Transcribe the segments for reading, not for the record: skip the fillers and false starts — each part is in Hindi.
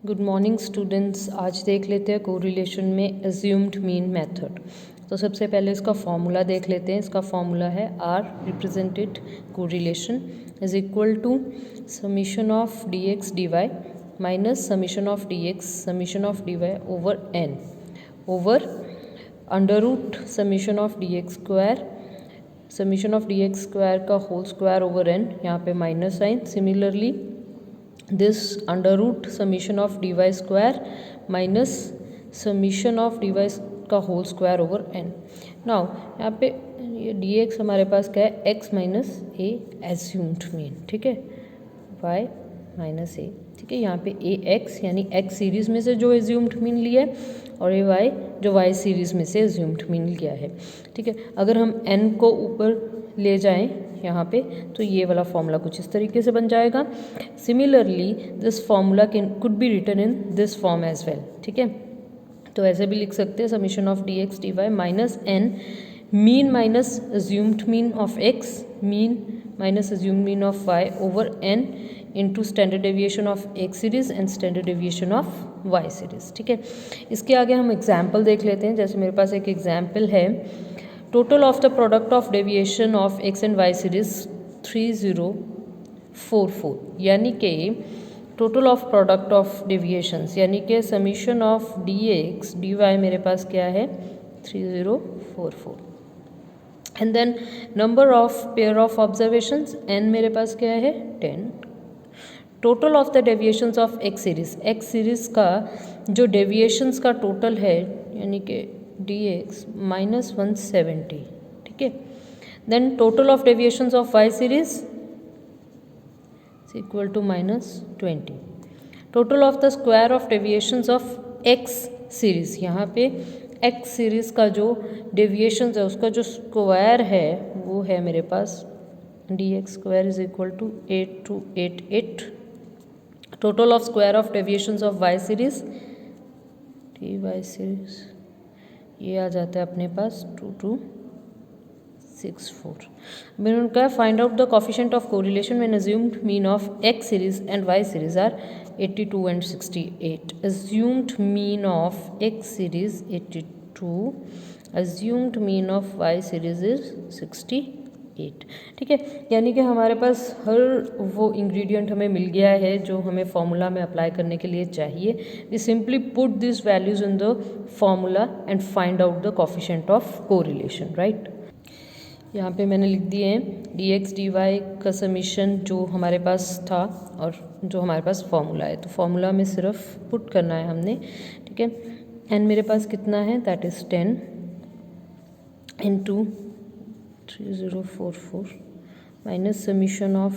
Good morning students. आज देख लेते हैं कोरिलेशन में एज्यूम्ड मीन मेथड। तो सबसे पहले इसका फॉर्मूला देख लेते हैं। इसका फॉर्मूला है r represented correlation is equal to summation of D x D Y minus summation of D x summation of D y over n over under root summation of D x square summation of D x square का होल स्क्वायर ओवर एन, यहाँ पे minus sign. Similarly this under root summation of dy square minus summation of dy का whole square over n. Now यहाँ पे ये dx हमारे पास क्या है, x minus a assumed mean, ठीक है, y माइनस ए, ठीक है। यहाँ पे ए एक्स यानी x सीरीज में से जो एज्यूम्ड मीन लिया है और ये y जो y सीरीज में से एज्यूम्ड मीन लिया है, ठीक है। अगर हम n को ऊपर ले जाएं यहाँ पे तो ये वाला फॉर्मूला कुछ इस तरीके से बन जाएगा। Similarly this formula could be written in this form as well, ठीक है। तो ऐसे भी लिख सकते हैं summation of D x D Y minus n mean minus assumed mean of x mean minus assumed mean of y over n into standard deviation of x series and standard deviation of y series, ठीक है। इसके आगे हम एग्जाम्पल देख लेते हैं। जैसे मेरे पास एक एग्जाम्पल है, total of the product of deviation of x and y series 3044, यानी कि total of product of deviations यानी कि summation of dx dy मेरे पास क्या है 3044, and then number of pair of observations n मेरे पास क्या है 10। Total of the deviations of x series का जो डेविएशंस का टोटल है यानी कि dx माइनस 170, ठीक है। Then total of deviations of y series equal to minus 20। Total of the square of deviations of x series, यहाँ पे x सीरीज का जो डेविएशंस है उसका जो स्क्वायर है वो है मेरे पास dx square is equal to 8288। Total of square of deviations of y series dy series ये आ जाता है अपने पास 2264। मैंने उनका find out the coefficient of correlation when assumed mean of x series and y series are 82 and 68। Assumed mean of x series 82, assumed mean of y series is 68, ठीक है। यानी कि हमारे पास हर वो इंग्रेडिएंट हमें मिल गया है जो हमें फॉर्मूला में अप्लाई करने के लिए चाहिए। We simply put this values in the formula and find out the coefficient of correlation, right. यहाँ पे मैंने लिख दिए हैं डी एक्स डी वाई का समीशन जो हमारे पास था और जो हमारे पास फॉर्मूला है। तो फॉर्मूला में सिर्फ पुट करना है हमने, ठीक है। एन मेरे पास कितना है, that is 10 into 3044 minus summation of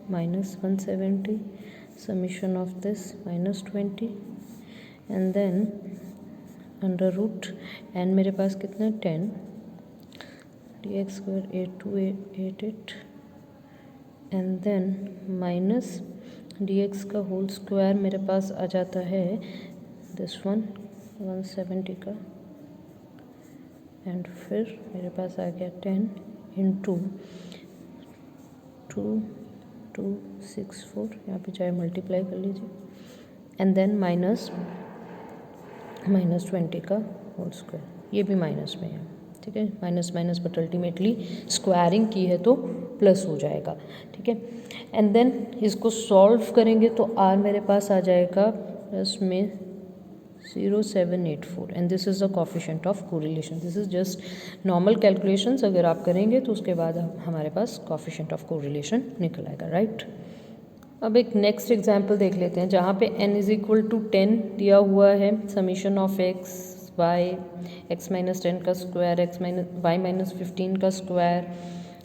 minus 170 summation of this minus 20 and then under root n मेरे पास कितना 10 dx square 8288 and then minus dx का होल स्क्वायर मेरे पास आ जाता है this one 170 का, एंड फिर मेरे पास आ गया 10 इंटू 2264, यहाँ पे चाहे मल्टीप्लाई कर लीजिए, एंड देन माइनस 20 का होल स्क्वायर, ये भी माइनस में है, ठीक है। Minus minus but ultimately squaring की है तो प्लस हो जाएगा, ठीक है। एंड देन इसको सॉल्व करेंगे तो आर मेरे पास आ जाएगा प्लस में 0784 and this is the coefficient of correlation. This is just normal calculations अगर आप करेंगे तो उसके बाद हमारे पास कोफिशिएंट ऑफ कोरिलेशन निकल आएगा, राइट। अब एक नेक्स्ट एग्जांपल देख लेते हैं जहाँ पे n इज इक्वल टू 10 दिया हुआ है, summation of x y x minus 10 का square x minus y minus 15 का स्क्वायर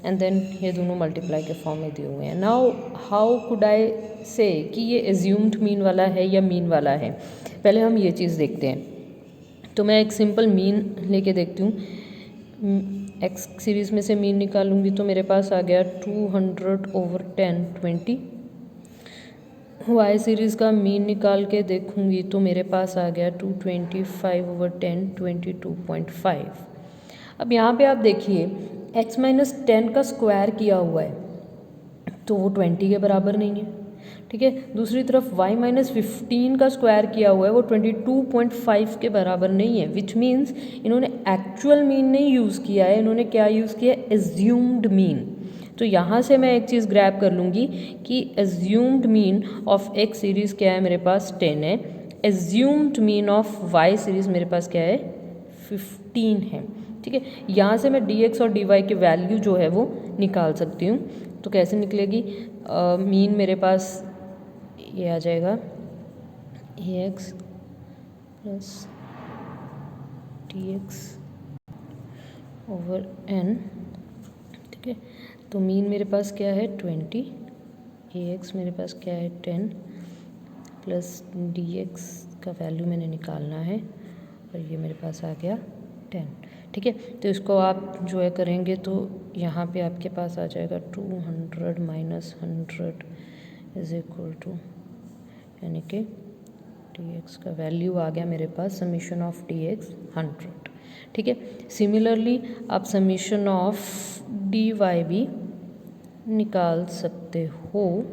एंड देन ये दोनों मल्टीप्लाई के फॉर्म में दिए हुए हैं। नाउ हाउ कुड आई से कि ये एज्यूम्ड मीन वाला है या मीन वाला है, पहले हम ये चीज़ देखते हैं। तो मैं एक सिंपल मीन लेके देखती हूँ। एक्स सीरीज़ में से मीन निकालूंगी तो मेरे पास आ गया 200/10 20। वाई सीरीज़ का मीन निकाल के देखूंगी तो मेरे पास आ गया 225/10 22.5। अब यहाँ पे आप देखिए x माइनस 10 का स्क्वायर किया हुआ है तो वो 20 के बराबर नहीं है। ठीक है। दूसरी तरफ y माइनस 15 का स्क्वायर किया हुआ है वो 22.5 के बराबर नहीं है, विच मीन्स इन्होंने एक्चुअल मीन नहीं यूज़ किया है, इन्होंने क्या यूज़ किया है, एज्यूम्ड मीन। तो यहाँ से मैं एक चीज़ ग्रैब कर लूँगी कि assumed mean of x series क्या है, मेरे पास 10 है। Assumed mean of y series मेरे पास क्या है, 15 है। ठीक है, यहाँ से मैं dx और dy की वैल्यू जो है वो निकाल सकती हूँ। तो कैसे निकलेगी, मीन मेरे पास ये आ जाएगा ax plus dx over n। ठीक है, तो मीन मेरे पास क्या है 20, ax मेरे पास क्या है 10 प्लस dx का वैल्यू मैंने निकालना है और ये मेरे पास आ गया 10। ठीक है, तो इसको आप जो है करेंगे तो यहाँ पे आपके पास आ जाएगा 200 माइनस 100 इज इक्वल टू, यानी कि dx का वैल्यू आ गया मेरे पास समीशन ऑफ dx 100। ठीक है, सिमिलरली आप समीशन ऑफ dy भी निकाल सकते हो।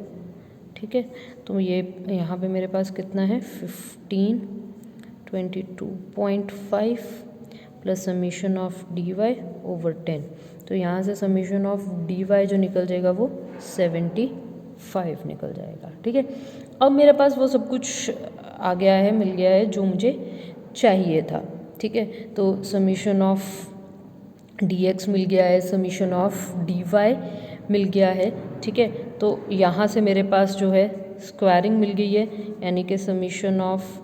ठीक है, तो ये यहाँ पे मेरे पास कितना है 15 22.5 plus summation of dy over 10। तो यहाँ से समीशन ऑफ dy जो निकल जाएगा वो 75 निकल जाएगा। ठीक है, अब मेरे पास वो सब कुछ आ गया है, मिल गया है जो मुझे चाहिए था। ठीक है, तो समीशन ऑफ dx मिल गया है, समीशन ऑफ dy मिल गया है। ठीक है, तो यहाँ से मेरे पास जो है स्क्वायरिंग मिल गई है, यानी कि समीशन ऑफ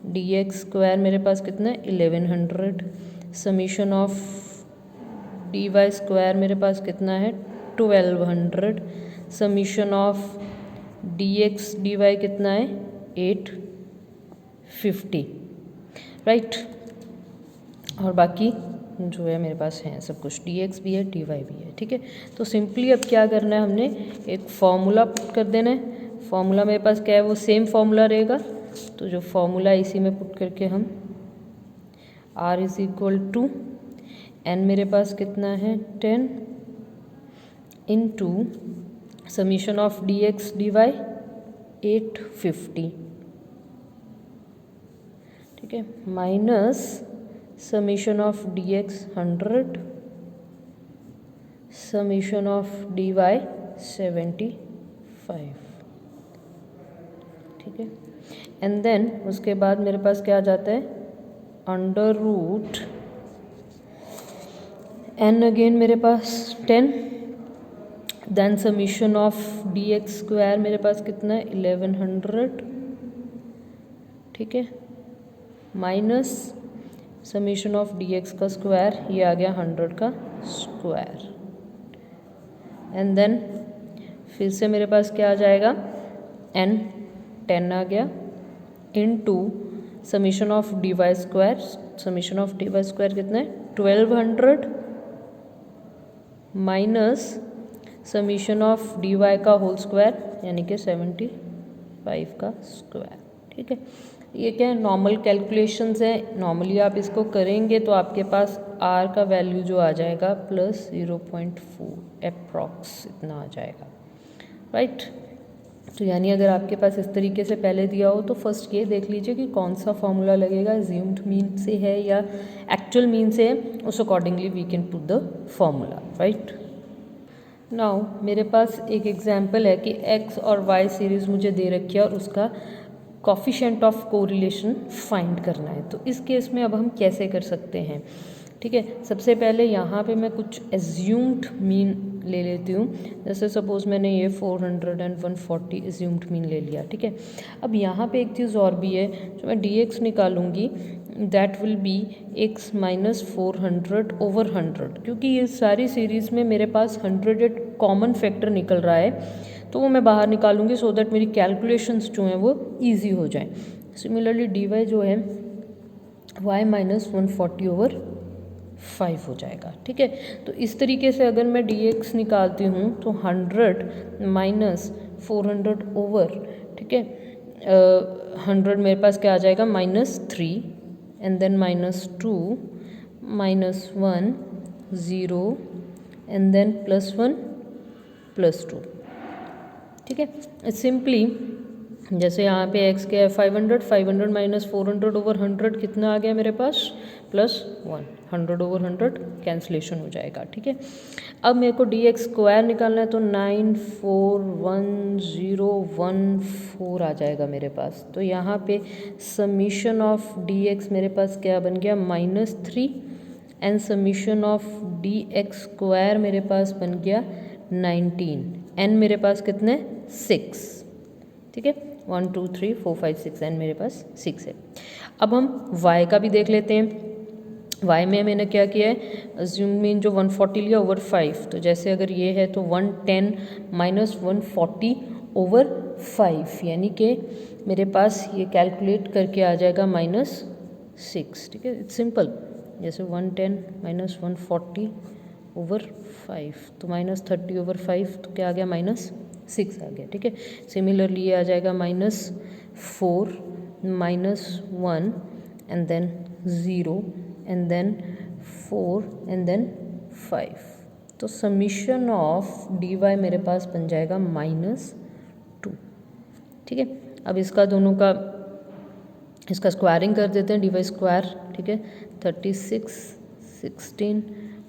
dx स्क्वायर मेरे पास कितना है 1100, समीशन ऑफ dy स्क्वायर मेरे पास कितना है 1200, समीशन ऑफ dx dy कितना है 850, राइट। और बाकी जो है मेरे पास है सब कुछ, dx भी है dy भी है। ठीक है, तो सिंपली अब क्या करना है, हमने एक फॉर्मूला पुट कर देना है। फॉर्मूला मेरे पास क्या है, वो सेम फॉर्मूला रहेगा। तो जो फॉर्मूला इसी में पुट करके हम r is equal to n मेरे पास कितना है 10 into summation of dx dy 850। ठीक है, minus summation of dx 100, summation of dy 75। ठीक है, एंड देन उसके बाद मेरे पास क्या आ जाता है अंडर रूट n अगेन मेरे पास 10, then summation of dx square मेरे पास कितना है 1100। ठीक है, माइनस समीशन ऑफ dx का स्क्वायर, ये आ गया 100 का स्क्वायर, एंड देन फिर से मेरे पास क्या आ जाएगा n 10 आ गया into summation of dy square, summation of dy square कितना है 1200 माइनस समीशन ऑफ dy का होल स्क्वायर, यानी कि 75 का स्क्वायर। ठीक है, ये क्या है नॉर्मल कैलकुलेशंस है, नॉर्मली आप इसको करेंगे तो आपके पास r का वैल्यू जो आ जाएगा प्लस 0.4 अप्रॉक्स इतना आ जाएगा, राइट। तो यानी अगर आपके पास इस तरीके से पहले दिया हो तो फर्स्ट ये देख लीजिए कि कौन सा फॉर्मूला लगेगा, एज्यूम्ड मीन से है या एक्चुअल मीन से है, उस accordingly we can put the formula, right. Now मेरे पास एक एग्जांपल है कि x और y सीरीज़ मुझे दे रखी है और उसका कोफिशिएंट ऑफ कोरिलेशन फाइंड करना है। तो इस केस में अब हम कैसे कर सकते हैं, ठीक है। सबसे पहले यहाँ पे मैं कुछ एज्यूम्ड मीन ले लेती हूँ। जैसे सपोज़ मैंने ये 400 एंड 140 एज्यूम्ड मीन ले लिया, ठीक है। अब यहाँ पे एक चीज़ और भी है, जो मैं dx निकालूंगी that will be x minus 400 over 100, क्योंकि ये सारी सीरीज़ में मेरे पास 100 एक कॉमन फैक्टर निकल रहा है, तो वो मैं बाहर निकालूंगी सो दैट मेरी कैलकुलेशंस जो हैं वो ईजी हो जाएं। सिमिलरली dy जो है y माइनस 140 ओवर 5 हो जाएगा, ठीक है। तो इस तरीके से अगर मैं dx निकालती हूँ तो 100 माइनस 400 ओवर, ठीक है, 100 मेरे पास क्या आ जाएगा -3 एंड देन -2 -1 0 एंड देन +1 +2, ठीक है। सिंपली जैसे यहाँ पे x क्या है 500, 500 माइनस 400 ओवर 100 कितना आ गया मेरे पास +1, 100 ओवर 100 कैंसिलेशन हो जाएगा। ठीक है, अब मेरे को dx स्क्वायर निकालना है तो 941,014 आ जाएगा मेरे पास। तो यहाँ पे समीशन ऑफ dx मेरे पास क्या बन गया -3 and summation of dx square मेरे पास बन गया 19, एन मेरे पास कितने 6। ठीक है, 1 2 3 4 5 6 एन मेरे पास 6 है। अब हम y का भी देख लेते हैं। y में मैंने क्या किया है, अज्यूम मीन जो 140 लिया ओवर 5, तो जैसे अगर ये है तो 110 माइनस 140 ओवर 5, यानी कि मेरे पास ये कैलकुलेट करके आ जाएगा -6। ठीक है, इट्स सिंपल। जैसे 110 माइनस 140 ओवर 5 तो -30 ओवर 5, तो क्या आ गया -6 आ गया। ठीक है, सिमिलरली ये आ जाएगा -4 -1 and then 0 and then 4 and then 5। तो समीशन ऑफ डी वाई मेरे पास बन जाएगा -2। ठीक है, अब इसका दोनों का इसका स्क्वायरिंग कर देते हैं, डी वाई स्क्वायर। ठीक है, 36 16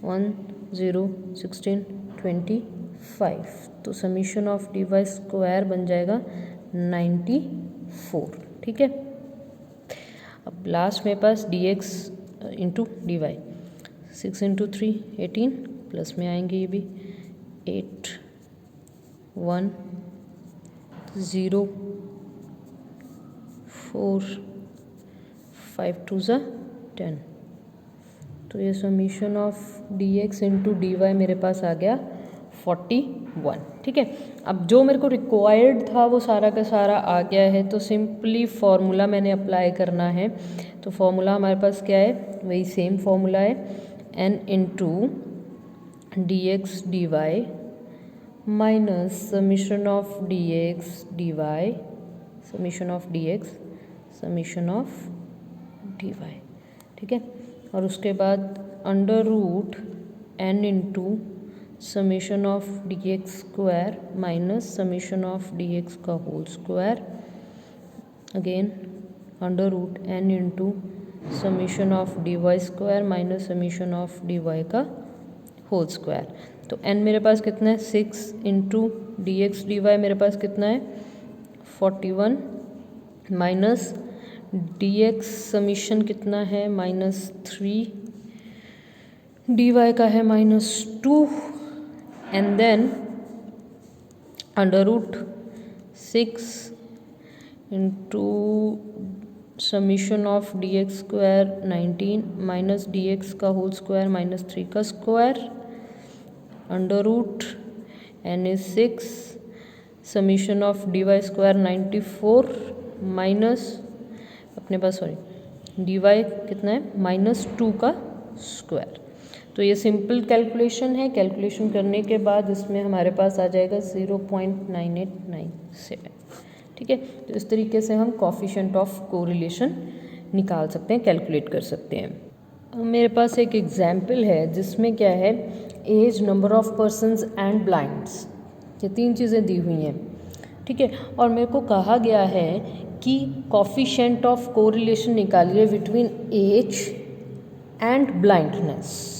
1 0 16 25, तो summation of D Y square बन जाएगा 94। ठीक है, अब लास्ट मेरे पास D x into D Y, 6 into 3 18, plus में आएंगे ये भी 8 1 0 4 5 2 10। तो ये summation of D x into D y मेरे पास आ गया 41। ठीक है, अब जो मेरे को रिक्वायर्ड था वो सारा का सारा आ गया है, तो सिंपली फॉर्मूला मैंने अप्लाई करना है। तो फॉर्मूला हमारे पास क्या है, वही सेम फॉर्मूला है, n into D x D Y minus summation of D x D Y, summation of D x summation of D Y. ठीक है, और उसके बाद under root n into summation of D x square minus summation of D x का whole square, again under root n into summation of D Y square minus summation of D Y का होल स्क्वायर। तो n मेरे पास कितना है 6 into D x D y मेरे पास कितना है 41 माइनस डी एक्स समीशन कितना है -3, डी वाई का है -2 and then under root 6 into summation of D x square 19 minus d x का होल स्क्वायर -3 का square under root n is 6 summation of D Y square 94 minus अपने पास डी वाई कितना है -2 का स्क्वायर। तो ये सिंपल कैलकुलेशन है। कैलकुलेशन करने के बाद इसमें हमारे पास आ जाएगा 0.9897। ठीक है, तो इस तरीके से हम कोफिशिएंट ऑफ कोरिलेशन निकाल सकते हैं, कैलकुलेट कर सकते हैं। मेरे पास एक एग्जाम्पल है जिसमें क्या है, age, number of persons and blinds, ये 3 चीज़ें दी हुई हैं। ठीक है, और मेरे को कहा गया है कि कोफिशिएंट ऑफ कोरिलेशन निकालिए बिटवीन एज एंड ब्लाइंडनेस।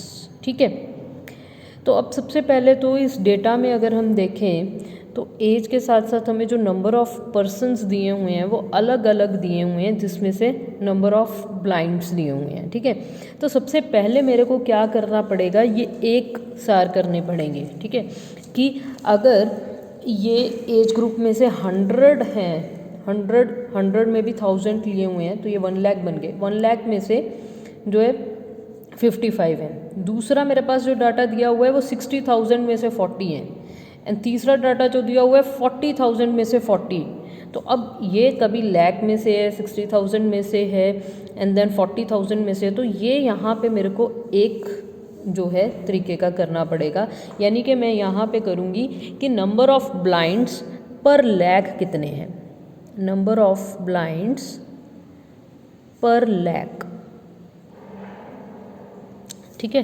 ठीक है, तो अब सबसे पहले तो इस डेटा में अगर हम देखें तो एज के साथ साथ हमें जो नंबर ऑफ पर्सन्स दिए हुए हैं वो अलग अलग दिए हुए हैं, जिसमें से नंबर ऑफ ब्लाइंड्स दिए हुए हैं। ठीक है, तो सबसे पहले मेरे को क्या करना पड़ेगा, ये एक सार करने पड़ेंगे। ठीक है, कि अगर ये एज ग्रुप में से 100 हैं, 100 में भी 1000 लिए हुए हैं, तो ये 1 लाख बन गए। 1 लाख में से जो है 55 है। दूसरा मेरे पास जो डाटा दिया हुआ है वो 60,000 में से 40 हैं, एंड तीसरा डाटा जो दिया हुआ है 40,000 में से 40। तो अब ये कभी लाख में से है, 60,000 में से है, एंड देन 40,000 में से, तो ये यहाँ पे मेरे को एक जो है तरीके का करना पड़ेगा। यानी कि मैं यहाँ पे करूँगी कि नंबर ऑफ ब्लाइंड्स पर लाख कितने हैं, नंबर ऑफ ब्लाइंड्स पर लाख। ठीक है,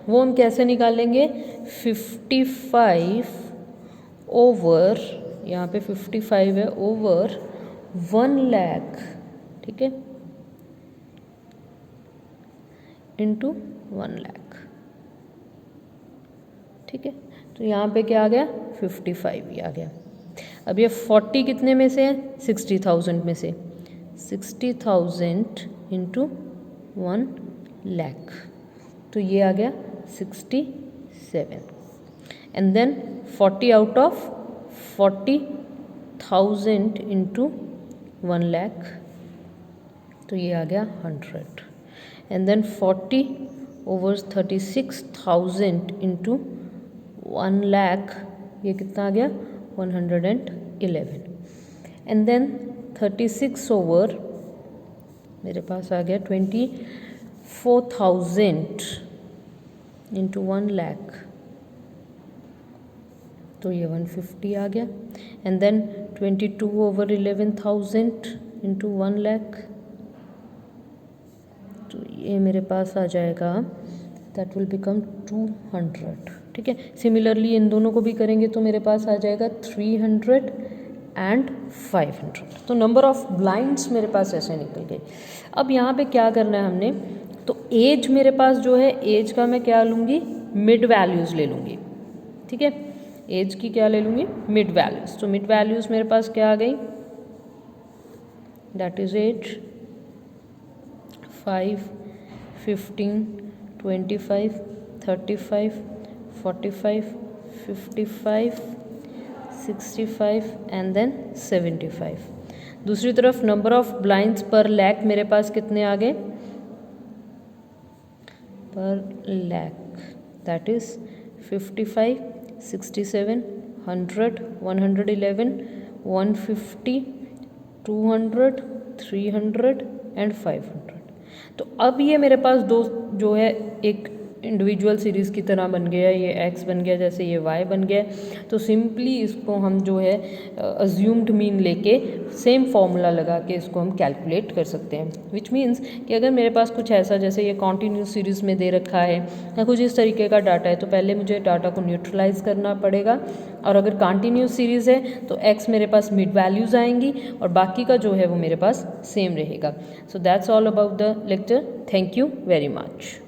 वो हम कैसे निकालेंगे, 55 ओवर, यहाँ पे 55 है, ओवर 1 लाख, ठीक है, इंटू 1 लाख, ठीक है। तो यहाँ पे क्या आ गया 55 ही आ गया। अब ये 40 कितने में से है 60,000 में से, 60,000 इंटू 1 लाख, तो ये आ गया 67। And then 40 out of 40,000 into 1 lakh, तो ये आ गया 100। And then 40 over 36,000 into 1 lakh, ये कितना आ गया 111। एंड देन 36 ओवर मेरे पास आ गया 24,000 इंटू 1 लाख, तो ये 150 आ गया। And then 22 over 11,000 into 1 lakh, तो ये मेरे पास आ जाएगा, दैट विल बिकम 200, ठीक है। सिमिलरली इन दोनों को भी करेंगे तो मेरे पास आ जाएगा 300 एंड 500। तो नंबर ऑफ ब्लाइंड्स मेरे पास ऐसे निकल गए। अब यहाँ पे क्या करना है हमने, तो एज मेरे पास जो है, एज का मैं क्या लूँगी, मिड वैल्यूज़ ले लूँगी, ठीक है। एज की क्या ले लूँगी, मिड वैल्यूज़। तो मिड वैल्यूज़ मेरे पास क्या आ गई, that is age 5, 15, 25, 35, 45, 55, 65 and then 75। दूसरी तरफ नंबर ऑफ ब्लाइंड्स पर लैख मेरे पास कितने आ गए, पर लैख, दैट इज 55, 67, 100, 111, 150, 200, 300 एंड 500। तो अब ये मेरे पास दो जो है एक इंडिविजुअल सीरीज़ की तरह बन गया, ये x बन गया जैसे ये y बन गया। तो सिंपली इसको हम जो है अज्यूम्ड मीन लेके सेम फॉर्मूला लगा के इसको हम कैलकुलेट कर सकते हैं। विच मीन्स कि अगर मेरे पास कुछ ऐसा, जैसे ये कॉन्टीन्यूस सीरीज़ में दे रखा है या कुछ इस तरीके का डाटा है, तो पहले मुझे डाटा को न्यूट्रलाइज करना पड़ेगा। और अगर कंटिन्यूस सीरीज़ है तो x मेरे पास मिड वैल्यूज़ आएंगी और बाकी का जो है वो मेरे पास सेम रहेगा। So that's all about the lecture. Thank you very much.